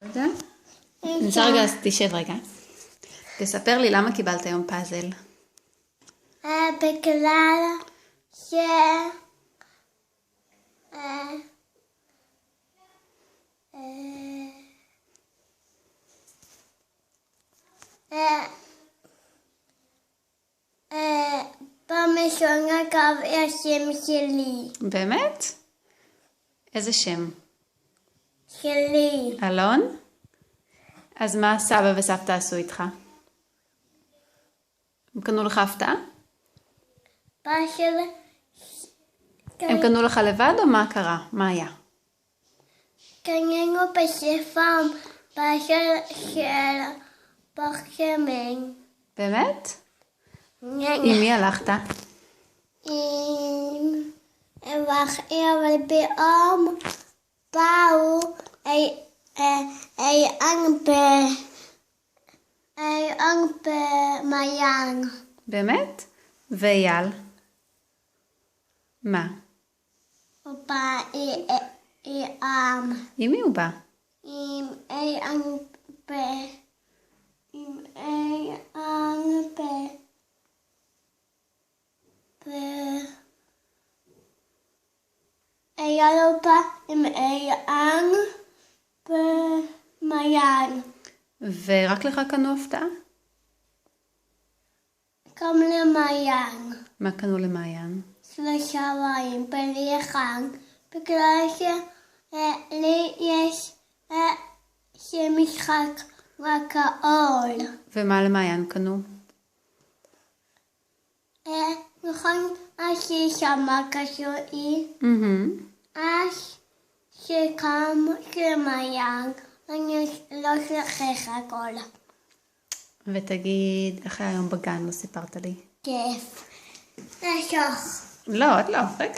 נשאר רגע, אז תשב רגע. תספר לי למה קיבלת היום פאזל. בגלל במשון הקו השם שלי. באמת? איזה שם? שלי. אלון? אז מה סבא וסבתא עשו איתך? הם קנו לך הפתעה? הם קנו לך לבד או מה קרה? מה היה? קנינו בספר של פחמן. באמת? עם מי הלכת? אבל פתאום באו אנג במעיין. באמת? ואייל? מה? הוא בא עם מי הוא בא? עם אייל בא עם אנג במעיין. ורק לך קנו הפתעה? גם למעיין. מה קנו למעיין? 3 מים בלי חג, בגלל שלי יש שמשחק רק האול. ומה למעיין קנו? נכון, אז ששמה קשוי, אז שקם למעיין, אני לא שכח הכל. ותגיד, איך היה היום בגן? לא סיפרת לי. כיף. נשוך. לא, עוד לא, רגע.